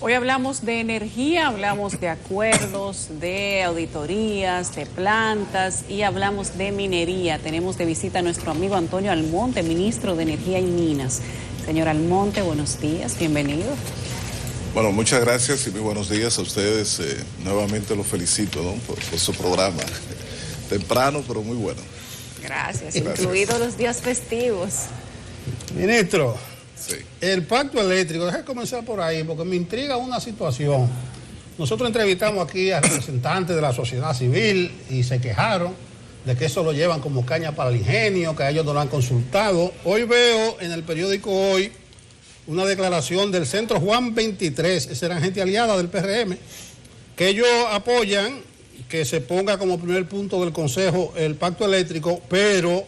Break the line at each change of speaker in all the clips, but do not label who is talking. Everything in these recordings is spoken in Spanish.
Hoy hablamos de energía, hablamos de acuerdos, de auditorías, de plantas y hablamos de minería. Tenemos de visita a nuestro amigo Antonio Almonte, ministro de Energía y Minas. Señor Almonte, buenos días, bienvenido.
Bueno, muchas gracias y muy buenos días a ustedes. Nuevamente los felicito, ¿no? por su programa. Temprano, pero muy bueno.
Gracias, incluidos los días festivos.
Ministro,
sí.
El pacto eléctrico, déjame comenzar por ahí, porque me intriga una situación. Nosotros entrevistamos aquí a representantes de la sociedad civil y se quejaron de que eso lo llevan como caña para el ingenio, que a ellos no lo han consultado. Hoy veo en el periódico Hoy una declaración del Centro Juan 23, esa era gente aliada del PRM, que ellos apoyan que se ponga como primer punto del Consejo el pacto eléctrico, pero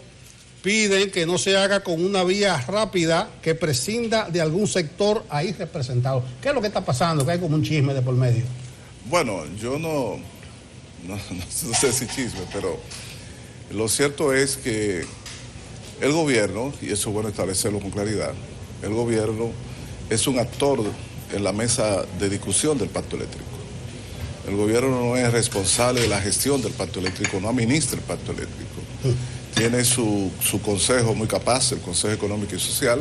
piden que no se haga con una vía rápida que prescinda de algún sector ahí representado. ¿Qué es lo que está pasando? Que hay como un chisme de por medio.
Bueno, yo no sé si chisme, pero lo cierto es que el gobierno, y eso es bueno establecerlo con claridad, el gobierno es un actor en la mesa de discusión del pacto eléctrico. El gobierno no es responsable de la gestión del pacto eléctrico, no administra el pacto eléctrico. Tiene su consejo muy capaz, el Consejo Económico y Social,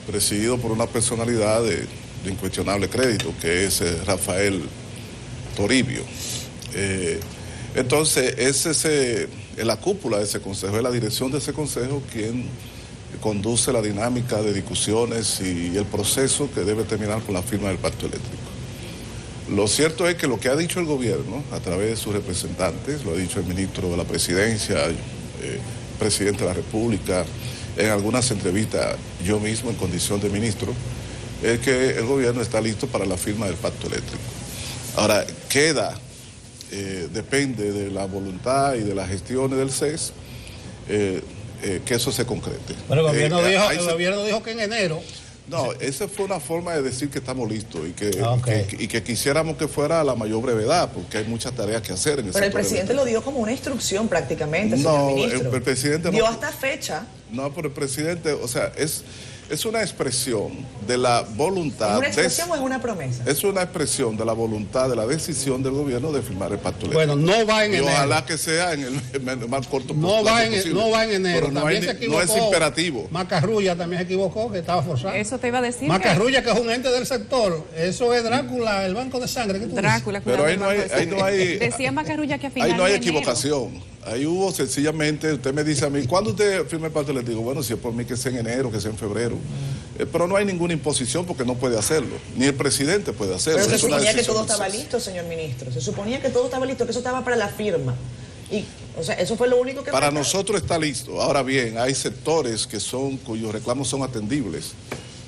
presidido por una personalidad de incuestionable crédito, que es Rafael Toribio. Entonces, es la cúpula de ese consejo, es la dirección de ese consejo quien conduce la dinámica de discusiones y el proceso que debe terminar con la firma del pacto eléctrico. Lo cierto es que lo que ha dicho el gobierno, a través de sus representantes, lo ha dicho el ministro de la Presidencia, presidente de la República, en algunas entrevistas yo mismo en condición de ministro, es que el gobierno está listo para la firma del pacto eléctrico. Ahora, queda, depende de la voluntad y de las gestiones del CES, que eso se concrete.
Pero el gobierno dijo que en enero...
No, esa fue una forma de decir que estamos listos y que quisiéramos que fuera a la mayor brevedad, porque hay muchas tareas que hacer en ese.
Pero el presidente lo dio como una instrucción prácticamente, señor ministro.
El presidente
dio hasta fecha.
No, pero el presidente, o sea, es una expresión de la voluntad.
¿Es una expresión o es una promesa?
Es una expresión de la voluntad, de la decisión del gobierno de firmar el pacto eléctrico.
Bueno, no va en enero.
Ojalá que sea en el más corto
posible. No va en enero.
Pero no es imperativo.
Macarrulla también se equivocó, que estaba forzado.
Eso te iba a decir.
Macarrulla, que es un ente del sector. Eso es Drácula, el banco de sangre. ¿Qué tú
Drácula,
pero ahí no hay...
Decía Macarrulla que a final
ahí no hay
de
equivocación. Ahí hubo sencillamente, usted me dice a mí, ¿cuándo usted firma el pacto eléctrico? Bueno, si es por mí que sea en enero, que sea en febrero. Pero no hay ninguna imposición porque no puede hacerlo. Ni el presidente puede hacerlo.
Pero se suponía que todo estaba listo, señor ministro. Se suponía que todo estaba listo, que eso estaba para la firma. Y, o sea, eso fue lo único que...
Para nosotros está listo. Ahora bien, hay sectores cuyos reclamos son atendibles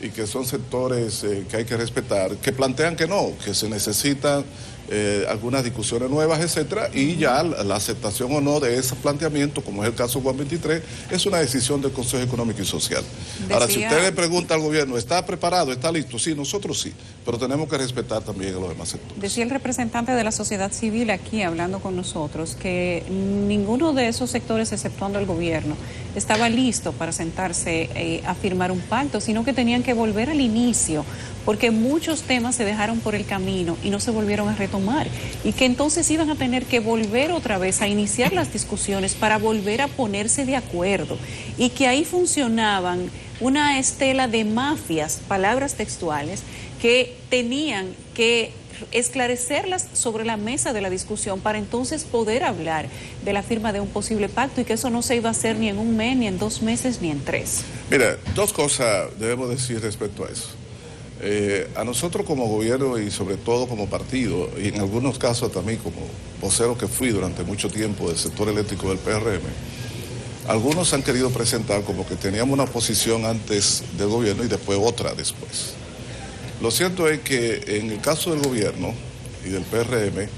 y que son sectores que hay que respetar, que plantean que no, que se necesitan algunas discusiones nuevas, etcétera, y ya la aceptación o no de esos planteamientos, como es el caso Juan 23, es una decisión del Consejo Económico y Social. Ahora, si usted le pregunta al gobierno, ¿está preparado? ¿Está listo? Sí, nosotros sí, pero tenemos que respetar también a los demás sectores.
Decía el representante de la sociedad civil aquí, hablando con nosotros, que ninguno de esos sectores, exceptuando el gobierno, estaba listo para sentarse a firmar un pacto, sino que tenían que volver al inicio, porque muchos temas se dejaron por el camino y no se volvieron a retomar, y que entonces iban a tener que volver otra vez a iniciar las discusiones para volver a ponerse de acuerdo, y que ahí funcionaban una estela de mafias, palabras textuales, que tenían que esclarecerlas sobre la mesa de la discusión para entonces poder hablar de la firma de un posible pacto, y que eso no se iba a hacer ni en un mes, ni en 2 meses, ni en 3.
Mira, 2 cosas debemos decir respecto a eso. A nosotros como gobierno y sobre todo como partido, y en algunos casos también como vocero que fui durante mucho tiempo del sector eléctrico del PRM, algunos han querido presentar como que teníamos una posición antes del gobierno y después otra después. Lo cierto es que en el caso del gobierno y del PRM,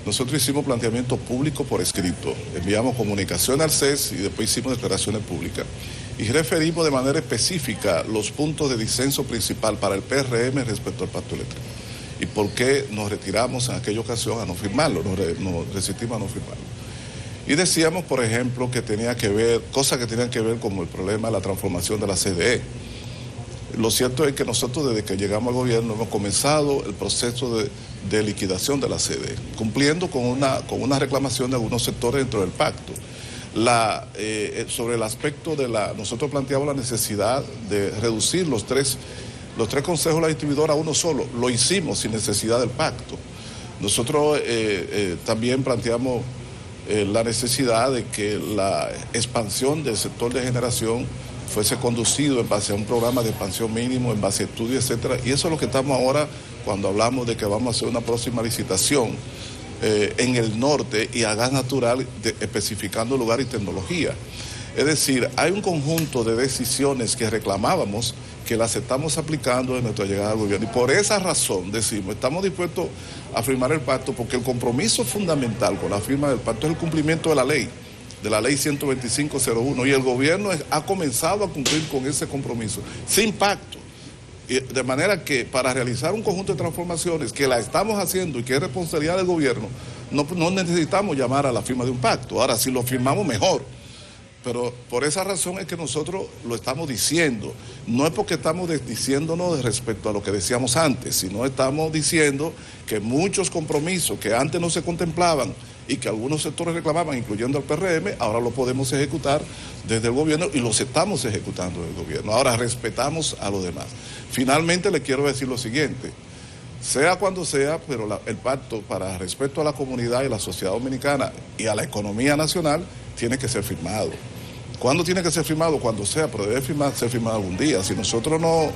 nosotros hicimos planteamiento público por escrito, enviamos comunicación al CES y después hicimos declaraciones públicas. Y referimos de manera específica los puntos de disenso principal para el PRM respecto al pacto eléctrico. Y por qué nos retiramos en aquella ocasión a no firmarlo, nos resistimos a no firmarlo. Y decíamos, por ejemplo, que tenía que ver, cosas que tenían que ver como el problema de la transformación de la CDE. Lo cierto es que nosotros desde que llegamos al gobierno hemos comenzado el proceso de liquidación de la CDE, cumpliendo con una reclamación de algunos sectores dentro del pacto. Sobre el aspecto nosotros planteamos la necesidad de reducir los tres consejos de la distribuidora a uno solo. Lo hicimos sin necesidad del pacto. Nosotros también planteamos la necesidad de que la expansión del sector de generación fuese conducido en base a un programa de expansión mínimo, en base a estudios, etcétera. Y eso es lo que estamos ahora cuando hablamos de que vamos a hacer una próxima licitación en el norte y a gas natural, especificando lugar y tecnología. Es decir, hay un conjunto de decisiones que reclamábamos que las estamos aplicando en nuestra llegada al gobierno. Y por esa razón decimos, estamos dispuestos a firmar el pacto porque el compromiso fundamental con la firma del pacto es el cumplimiento de la ley 12501, y el gobierno ha comenzado a cumplir con ese compromiso, sin pacto. De manera que para realizar un conjunto de transformaciones que la estamos haciendo y que es responsabilidad del gobierno, no necesitamos llamar a la firma de un pacto. Ahora, si lo firmamos, mejor. Pero por esa razón es que nosotros lo estamos diciendo. No es porque estamos diciéndonos respecto a lo que decíamos antes, sino estamos diciendo que muchos compromisos que antes no se contemplaban y que algunos sectores reclamaban, incluyendo el PRM, ahora lo podemos ejecutar desde el gobierno y los estamos ejecutando desde el gobierno. Ahora respetamos a los demás. Finalmente le quiero decir lo siguiente, sea cuando sea, pero el pacto para respeto a la comunidad y la sociedad dominicana y a la economía nacional tiene que ser firmado. ¿Cuándo tiene que ser firmado? Cuando sea, pero debe ser firmado algún día. Si nosotros no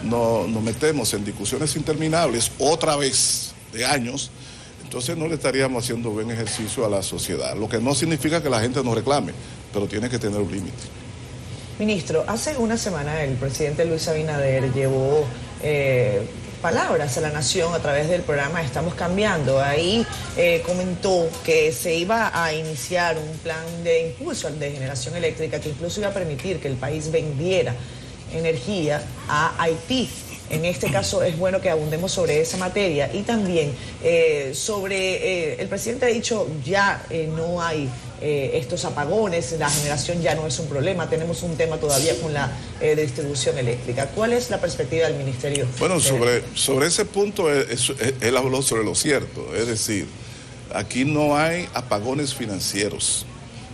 nos metemos en discusiones interminables otra vez de años, entonces no le estaríamos haciendo buen ejercicio a la sociedad, lo que no significa que la gente no reclame, pero tiene que tener un límite.
Ministro, hace una semana el presidente Luis Abinader llevó palabras a la nación a través del programa Estamos Cambiando. Ahí comentó que se iba a iniciar un plan de impulso de generación eléctrica que incluso iba a permitir que el país vendiera energía a Haití. En este caso es bueno que abundemos sobre esa materia y también el presidente ha dicho ya no hay estos apagones, la generación ya no es un problema, tenemos un tema todavía con la distribución eléctrica. ¿Cuál es la perspectiva del Ministerio?
Bueno, sobre ese punto él habló sobre lo cierto, es decir, aquí no hay apagones financieros.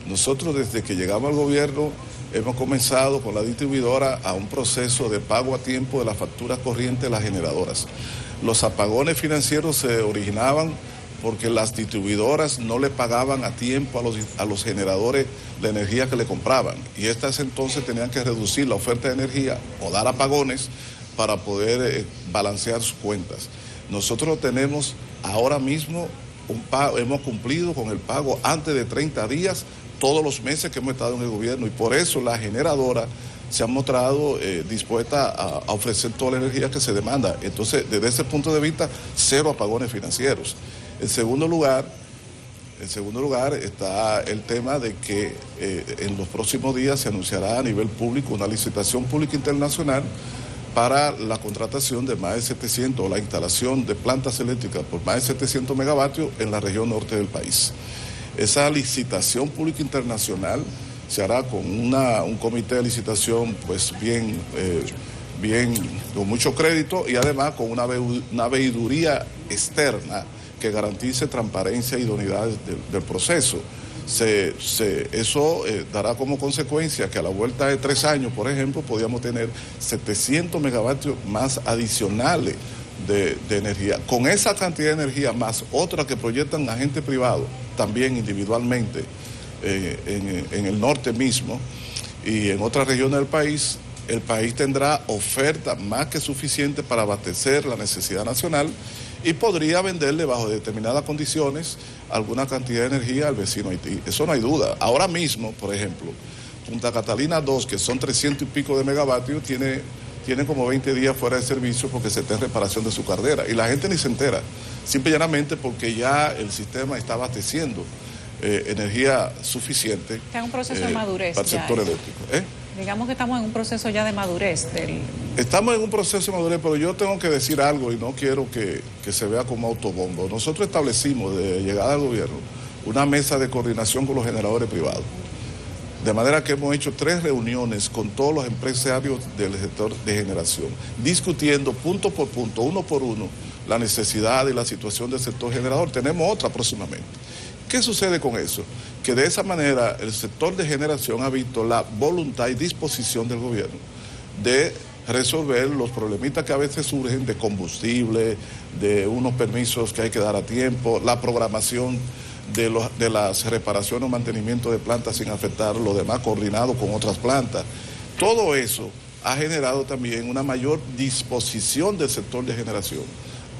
Nosotros desde que llegamos al gobierno hemos comenzado con la distribuidora a un proceso de pago a tiempo de las facturas corrientes de las generadoras. Los apagones financieros se originaban porque las distribuidoras no le pagaban a tiempo a los generadores la energía que le compraban y estas entonces tenían que reducir la oferta de energía o dar apagones para poder balancear sus cuentas. Nosotros tenemos ahora mismo hemos cumplido con el pago antes de 30 días todos los meses que hemos estado en el gobierno y por eso la generadora se ha mostrado dispuesta a ofrecer toda la energía que se demanda. Entonces, desde ese punto de vista, cero apagones financieros. En segundo lugar está el tema de que en los próximos días se anunciará a nivel público una licitación pública internacional para la contratación de más de 700 o la instalación de plantas eléctricas por más de 700 megavatios en la región norte del país. Esa licitación pública internacional se hará con un comité de licitación pues bien con mucho crédito y además con una veeduría externa que garantice transparencia y idoneidad del proceso. Eso dará como consecuencia que a la vuelta de 3 años, por ejemplo, podríamos tener 700 megavatios más adicionales de energía. Con esa cantidad de energía más otra que proyectan agentes privados, también individualmente en el norte mismo y en otras regiones del país, el país tendrá oferta más que suficiente para abastecer la necesidad nacional y podría venderle bajo determinadas condiciones alguna cantidad de energía al vecino Haití. Eso no hay duda. Ahora mismo, por ejemplo, Punta Catalina 2, que son 300 y pico de megavatios, tiene como 20 días fuera de servicio porque se está en reparación de su caldera. Y la gente ni se entera, simple y llanamente porque ya el sistema está abasteciendo energía suficiente
está en un proceso de madurez
para el sector eléctrico.
Digamos que estamos en un proceso ya de madurez.
Estamos en un proceso de madurez, pero yo tengo que decir algo y no quiero que se vea como autobombo. Nosotros establecimos de llegada al gobierno una mesa de coordinación con los generadores privados. De manera que hemos hecho 3 reuniones con todos los empresarios del sector de generación, discutiendo punto por punto, uno por uno, la necesidad y la situación del sector generador. Tenemos otra próximamente. ¿Qué sucede con eso? Que de esa manera el sector de generación ha visto la voluntad y disposición del gobierno de resolver los problemitas que a veces surgen de combustible, de unos permisos que hay que dar a tiempo, la programación de las reparaciones o mantenimiento de plantas sin afectar lo demás, coordinado con otras plantas. Todo eso ha generado también una mayor disposición del sector de generación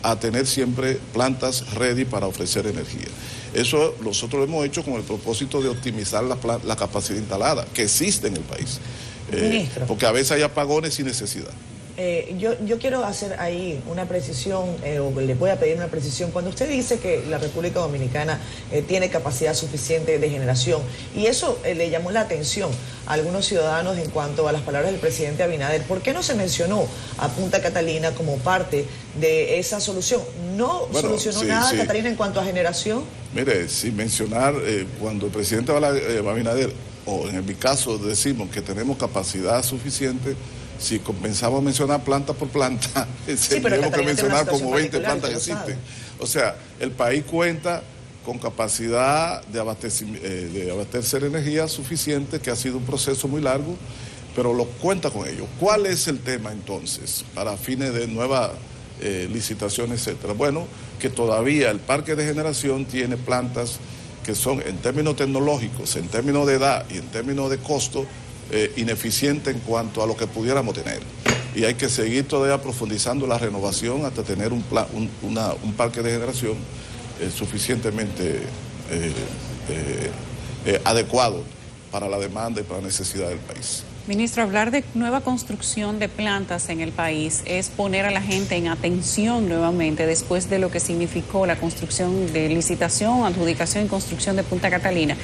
a tener siempre plantas ready para ofrecer energía. Eso nosotros lo hemos hecho con el propósito de optimizar la capacidad instalada que existe en el país. Porque a veces hay apagones sin necesidad.
Yo quiero hacer ahí una precisión, o le voy a pedir una precisión. Cuando usted dice que la República Dominicana tiene capacidad suficiente de generación, y eso le llamó la atención a algunos ciudadanos en cuanto a las palabras del presidente Abinader, ¿por qué no se mencionó a Punta Catalina como parte de esa solución? ¿No solucionó nada Catalina en cuanto a generación?
Mire, sin mencionar, cuando el presidente Abinader, o en mi caso decimos que tenemos capacidad suficiente, si comenzamos a mencionar planta por planta, tenemos que mencionar como 20 plantas que existen. O sea, el país cuenta con capacidad de abastecer energía suficiente, que ha sido un proceso muy largo, pero lo cuenta con ello. ¿Cuál es el tema entonces para fines de nuevas licitaciones, etcétera? Bueno, que todavía el parque de generación tiene plantas que son, en términos tecnológicos, en términos de edad y en términos de costo, ineficiente en cuanto a lo que pudiéramos tener. Y hay que seguir todavía profundizando la renovación hasta tener un parque de generación suficientemente adecuado para la demanda y para la necesidad del país.
Ministro, hablar de nueva construcción de plantas en el país es poner a la gente en atención nuevamente después de lo que significó la construcción de licitación, adjudicación y construcción de Punta Catalina,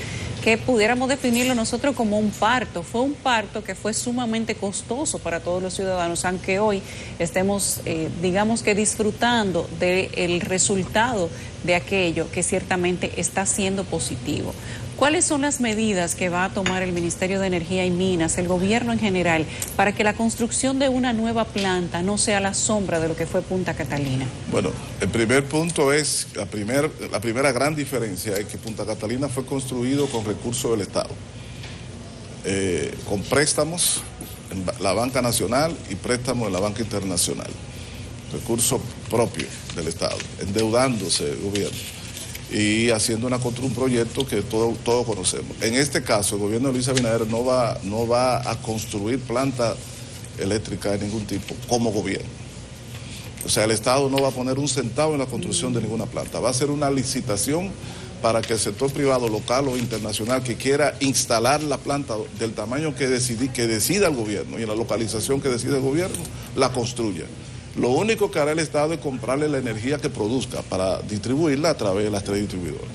que pudiéramos definirlo nosotros como un parto. Fue un parto que fue sumamente costoso para todos los ciudadanos, aunque hoy estemos, digamos que disfrutando del resultado de aquello que ciertamente está siendo positivo. ¿Cuáles son las medidas que va a tomar el Ministerio de Energía y Minas, el gobierno en general, para que la construcción de una nueva planta no sea la sombra de lo que fue Punta Catalina?
Bueno, el primer punto es, la primera gran diferencia es que Punta Catalina fue construido con recursos del Estado, con préstamos en la banca nacional y préstamos en la banca internacional, recursos propios del Estado, endeudándose el gobierno y haciendo un proyecto que todos conocemos. En este caso, el gobierno de Luis Abinader no va a construir planta eléctrica de ningún tipo como gobierno. O sea, el Estado no va a poner un centavo en la construcción de ninguna planta. Va a ser una licitación para que el sector privado, local o internacional, que quiera instalar la planta del tamaño que decida el gobierno y en la localización que decida el gobierno, la construya. Lo único que hará el Estado es comprarle la energía que produzca para distribuirla a través de las 3 distribuidoras.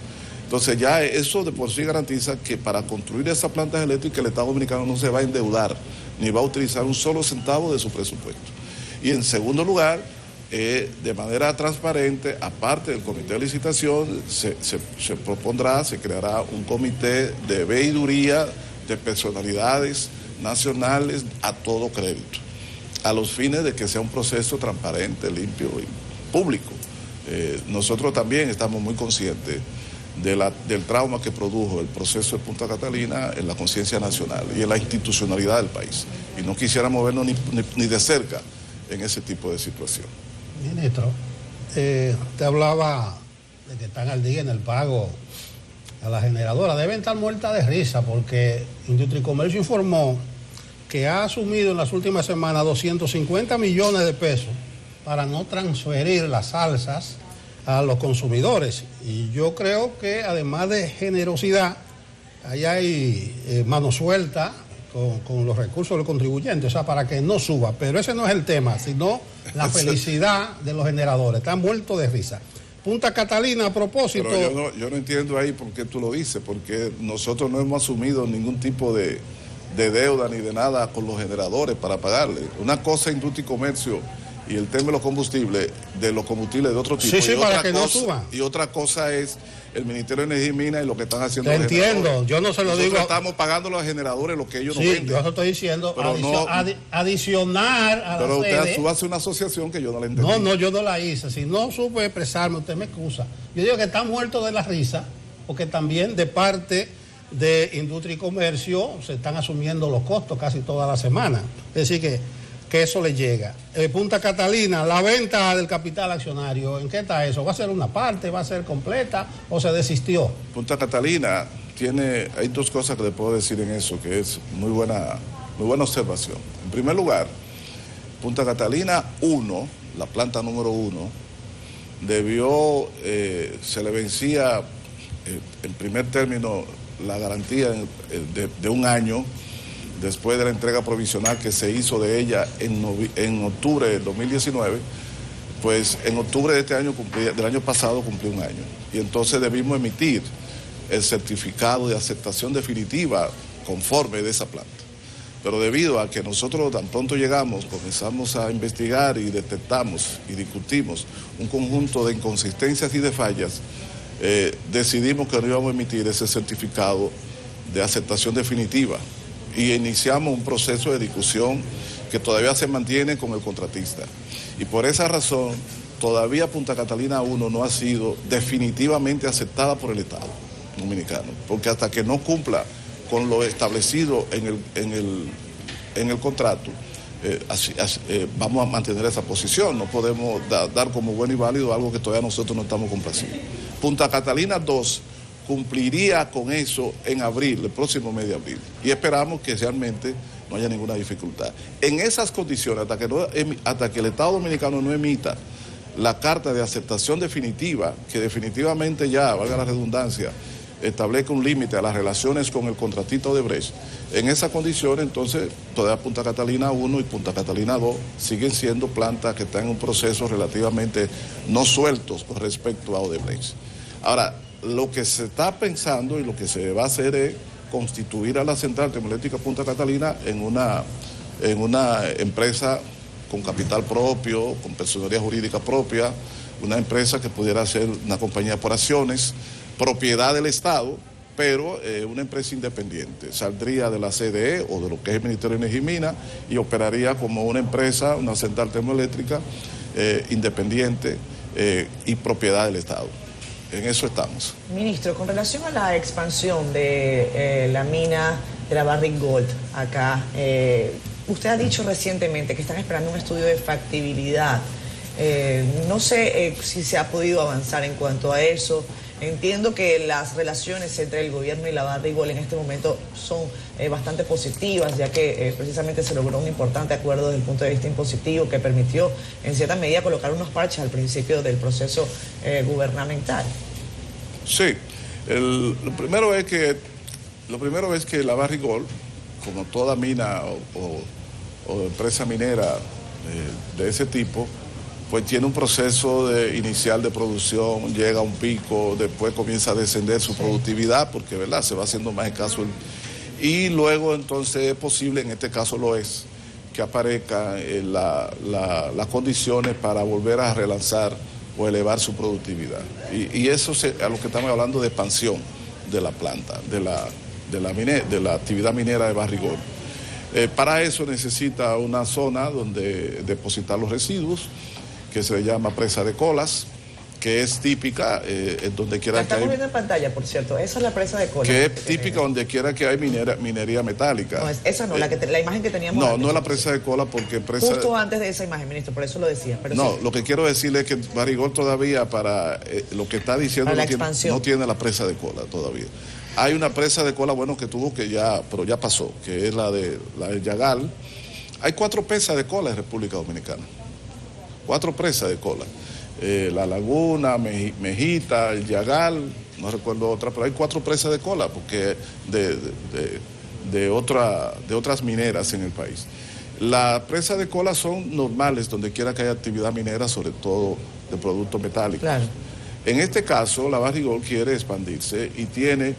Entonces ya eso de por sí garantiza que para construir esas plantas eléctricas el Estado Dominicano no se va a endeudar, ni va a utilizar un solo centavo de su presupuesto. Y en segundo lugar, de manera transparente, aparte del comité de licitación, se propondrá, se creará un comité de veeduría de personalidades nacionales a todo crédito, a los fines de que sea un proceso transparente, limpio y público. Nosotros también estamos muy conscientes del trauma que produjo el proceso de Punta Catalina en la conciencia nacional y en la institucionalidad del país. Y no quisiéramos vernos ni de cerca en ese tipo de situación.
Ministro, usted hablaba de que están al día en el pago a la generadora. Deben estar muertas de risa porque Industria y Comercio informó que ha asumido en las últimas semanas 250 millones de pesos para no transferir las alzas a los consumidores. Y yo creo que además de generosidad, ahí hay mano suelta con los recursos del contribuyente, o sea, para que no suba. Pero ese no es el tema, sino la felicidad de los generadores. Están muertos de risa. Punta Catalina, a propósito...
Pero yo no entiendo ahí por qué tú lo dices, porque nosotros no hemos asumido ningún tipo de deuda ni de nada con los generadores para pagarle. Una cosa es Industria y Comercio y el tema de los combustibles de otro tipo.
Sí, para que no suba.
Y otra cosa es el Ministerio de Energía y Minas y lo que están haciendo.
Te entiendo, yo no se lo digo.
Estamos pagando los generadores lo que ellos no
venden.
venden.
Yo eso estoy diciendo,
pero
adicionar a
pero
la
usted
sede.
hace una asociación que yo no la entendí.
No, yo no la hice. Si no supe expresarme, usted me excusa. Yo digo que está muerto de la risa, porque también de parte de Industria y Comercio se están asumiendo los costos casi toda la semana. Es decir, que eso le llega. Punta Catalina, la venta del capital accionario, ¿en qué está eso? ¿Va a ser una parte, va a ser completa o se desistió?
Punta Catalina hay dos cosas que le puedo decir en eso, que es muy buena observación. En primer lugar, Punta Catalina 1, la planta número 1, se le vencía en primer término la garantía de un año después de la entrega provisional que se hizo de ella en octubre del 2019, pues en octubre de este año del año pasado cumplió un año. Y entonces debimos emitir el certificado de aceptación definitiva conforme de esa planta. Pero debido a que nosotros tan pronto llegamos, comenzamos a investigar y detectamos y discutimos un conjunto de inconsistencias y de fallas, decidimos que no íbamos a emitir ese certificado de aceptación definitiva y iniciamos un proceso de discusión que todavía se mantiene con el contratista. Y por esa razón, todavía Punta Catalina 1 no ha sido definitivamente aceptada por el Estado dominicano, porque hasta que no cumpla con lo establecido en el contrato, vamos a mantener esa posición. No podemos dar como bueno y válido algo que todavía nosotros no estamos complacidos. Punta Catalina 2 cumpliría con eso en abril, el próximo mes de abril, y esperamos que realmente no haya ninguna dificultad. En esas condiciones, hasta que el Estado Dominicano no emita la carta de aceptación definitiva, que definitivamente ya, valga la redundancia, establezca un límite a las relaciones con el contratista Odebrecht, en esas condiciones entonces todavía Punta Catalina 1 y Punta Catalina 2 siguen siendo plantas que están en un proceso relativamente no sueltos con respecto a Odebrecht. Ahora, lo que se está pensando y lo que se va a hacer es constituir a la Central Termoeléctrica Punta Catalina en una empresa con capital propio, con personería jurídica propia, una empresa que pudiera ser una compañía por acciones, propiedad del Estado, pero una empresa independiente. Saldría de la CDE o de lo que es el Ministerio de Energía y Minas y operaría como una empresa, una central termoeléctrica independiente y propiedad del Estado. En eso estamos.
Ministro, con relación a la expansión de la mina de la Barrick Gold acá, usted ha dicho recientemente que están esperando un estudio de factibilidad. No sé si se ha podido avanzar en cuanto a eso. Entiendo que las relaciones entre el gobierno y la Barrick Gold en este momento son bastante positivas, ya que precisamente se logró un importante acuerdo desde el punto de vista impositivo que permitió en cierta medida colocar unos parches al principio del proceso gubernamental.
Sí, lo primero es que la Barrick Gold, como toda mina o empresa minera de ese tipo, pues tiene un proceso inicial de producción, llega a un pico, después comienza a descender su productividad porque, ¿verdad?, se va haciendo más escaso. Y luego entonces es posible, en este caso lo es, que aparezcan las condiciones para volver a relanzar o elevar su productividad. Y eso es a lo que estamos hablando de expansión de la planta, de la actividad minera de Barrick Gold. Para eso necesita una zona donde depositar los residuos, que se le llama presa de colas, que es típica en donde quiera que hay...
La estamos viendo en pantalla, por cierto. Esa es la presa de colas.
Que es típica donde quiera que hay minería metálica.
No, esa no, la imagen que teníamos
No,
antes.
no es la presa de cola porque presa...
Justo antes de esa imagen, ministro, por eso lo decía. Pero
no,
sí.
Lo que quiero decirle es que Barrick Gold todavía para lo que está diciendo no tiene la presa de cola todavía. Hay una presa de cola, bueno, que tuvo pero ya pasó, que es la de Yagal. Hay 4 presas de cola en República Dominicana. 4 presas de cola. La Laguna, Mejita, el Yagal, no recuerdo otra, pero hay 4 presas de cola porque de otras mineras en el país. Las presas de cola son normales donde quiera que haya actividad minera, sobre todo de productos metálicos.
Claro.
En este caso, la Barrick Gold quiere expandirse y tiene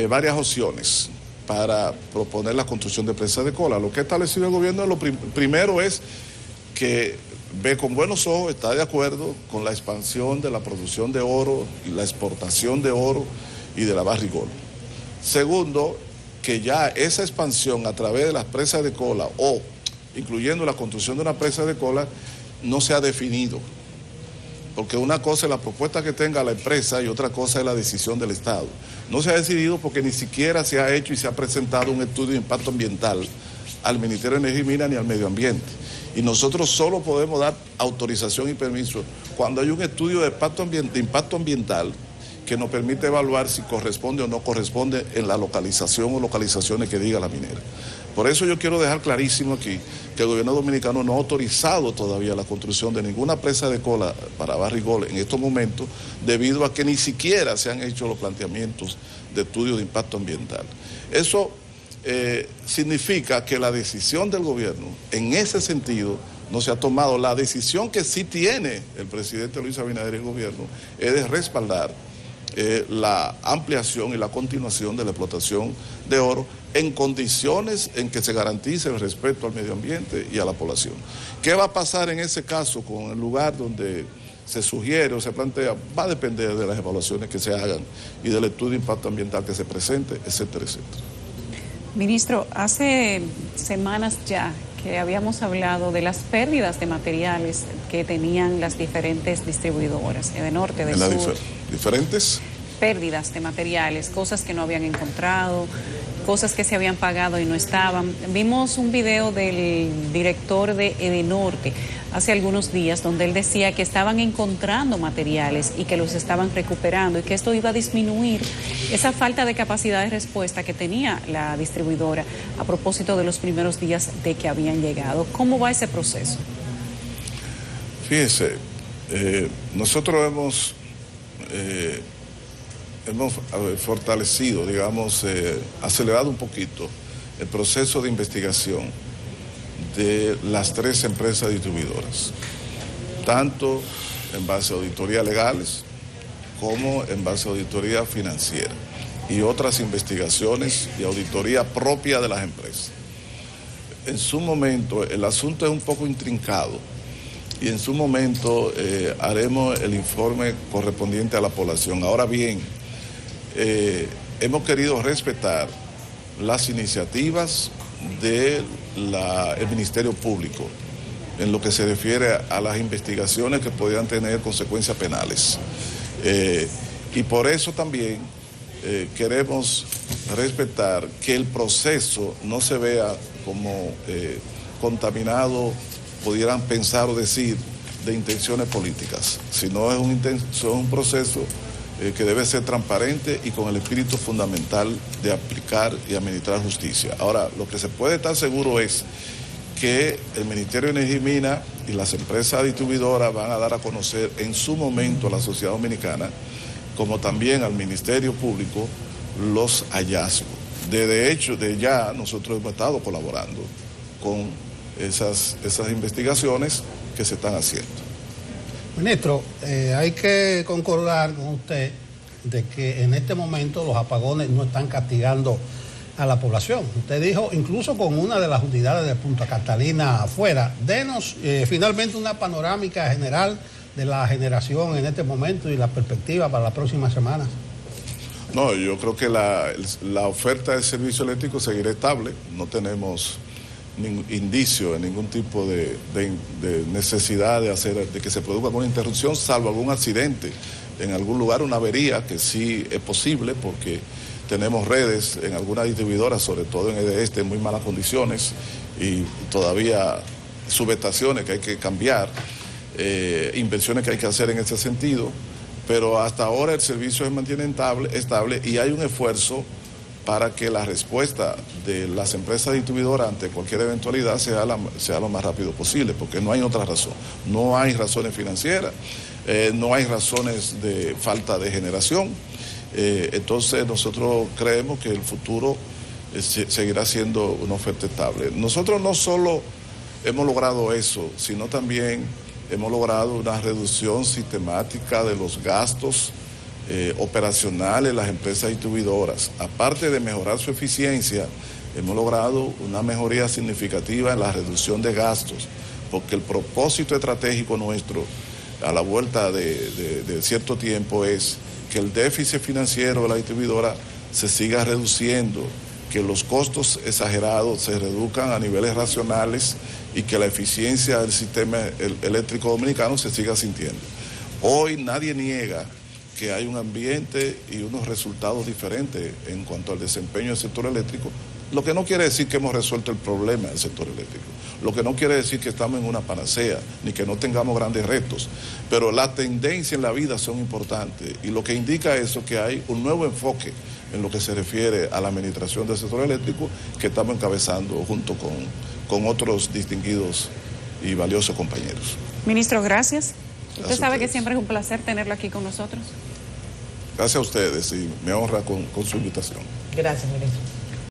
varias opciones para proponer la construcción de presas de cola. Lo que ha establecido el gobierno, primero es que ve con buenos ojos, está de acuerdo con la expansión de la producción de oro y la exportación de oro y de la Barrick-Gold. Segundo, que ya esa expansión a través de las presas de cola o incluyendo la construcción de una presa de cola no se ha definido. Porque una cosa es la propuesta que tenga la empresa y otra cosa es la decisión del Estado. No se ha decidido porque ni siquiera se ha hecho y se ha presentado un estudio de impacto ambiental al Ministerio de Energía y Minas ni al Medio Ambiente. Y nosotros solo podemos dar autorización y permiso cuando hay un estudio de impacto ambiental que nos permite evaluar si corresponde o no corresponde en la localización o localizaciones que diga la minera. Por eso yo quiero dejar clarísimo aquí que el gobierno dominicano no ha autorizado todavía la construcción de ninguna presa de cola para Barrick-Gold en estos momentos, debido a que ni siquiera se han hecho los planteamientos de estudio de impacto ambiental. Eso significa que la decisión del gobierno en ese sentido no se ha tomado. La decisión que sí tiene el presidente Luis Abinader y el gobierno es de respaldar la ampliación y la continuación de la explotación de oro en condiciones en que se garantice el respeto al medio ambiente y a la población. ¿Qué va a pasar en ese caso con el lugar donde se sugiere o se plantea? Va a depender de las evaluaciones que se hagan y del estudio de impacto ambiental que se presente, etcétera, etcétera.
Ministro, hace semanas ya que habíamos hablado de las pérdidas de materiales que tenían las diferentes distribuidoras, de norte, de sur.
¿Diferentes?
Pérdidas de materiales, cosas que no habían encontrado, cosas que se habían pagado y no estaban. Vimos un video del director de Edenorte hace algunos días donde él decía que estaban encontrando materiales y que los estaban recuperando y que esto iba a disminuir esa falta de capacidad de respuesta que tenía la distribuidora a propósito de los primeros días de que habían llegado. ¿Cómo va ese proceso?
Fíjese, nosotros hemos fortalecido, digamos, acelerado un poquito el proceso de investigación de las 3 empresas distribuidoras, tanto en base a auditorías legales como en base a auditoría financiera y otras investigaciones y auditoría propia de las empresas. En su momento, el asunto es un poco intrincado y en su momento haremos el informe correspondiente a la población. Ahora bien, hemos querido respetar las iniciativas del Ministerio Público en lo que se refiere a las investigaciones que podrían tener consecuencias penales. Y por eso también queremos respetar que el proceso no se vea como contaminado, pudieran pensar o decir, de intenciones políticas, sino es un proceso que debe ser transparente y con el espíritu fundamental de aplicar y administrar justicia. Ahora, lo que se puede estar seguro es que el Ministerio de Energía y Minas y las empresas distribuidoras van a dar a conocer en su momento a la sociedad dominicana, como también al Ministerio Público, los hallazgos. De hecho, de ya nosotros hemos estado colaborando con esas investigaciones que se están haciendo.
Ministro, hay que concordar con usted de que en este momento los apagones no están castigando a la población. Usted dijo, incluso con una de las unidades de Punta Catalina afuera. Denos finalmente una panorámica general de la generación en este momento y la perspectiva para las próximas semanas.
No, yo creo que la oferta de servicio eléctrico seguirá estable. No tenemos ningún indicio de ningún tipo de necesidad de que se produzca alguna interrupción, salvo algún accidente en algún lugar, una avería, que sí es posible porque tenemos redes en algunas distribuidoras, sobre todo en el este, en muy malas condiciones y todavía subestaciones que hay que cambiar, inversiones que hay que hacer en ese sentido, pero hasta ahora el servicio se mantiene estable y hay un esfuerzo para que la respuesta de las empresas distribuidoras ante cualquier eventualidad sea lo más rápido posible, porque no hay otra razón. No hay razones financieras, no hay razones de falta de generación. Entonces nosotros creemos que el futuro seguirá siendo una oferta estable. Nosotros no solo hemos logrado eso, sino también hemos logrado una reducción sistemática de los gastos operacionales, las empresas distribuidoras. Aparte de mejorar su eficiencia, hemos logrado una mejoría significativa en la reducción de gastos, porque el propósito estratégico nuestro a la vuelta de cierto tiempo es que el déficit financiero de la distribuidora se siga reduciendo, que los costos exagerados se reduzcan a niveles racionales y que la eficiencia del sistema eléctrico dominicano se siga sintiendo. Hoy nadie niega que hay un ambiente y unos resultados diferentes en cuanto al desempeño del sector eléctrico, lo que no quiere decir que hemos resuelto el problema del sector eléctrico, lo que no quiere decir que estamos en una panacea, ni que no tengamos grandes retos, pero las tendencias en la vida son importantes y lo que indica eso es que hay un nuevo enfoque en lo que se refiere a la administración del sector eléctrico que estamos encabezando junto con otros distinguidos y valiosos compañeros.
Ministro, gracias. Usted sabe
ustedes.
que siempre es un placer tenerlo aquí con nosotros.
Gracias a ustedes y me honra con su invitación.
Gracias, ministro.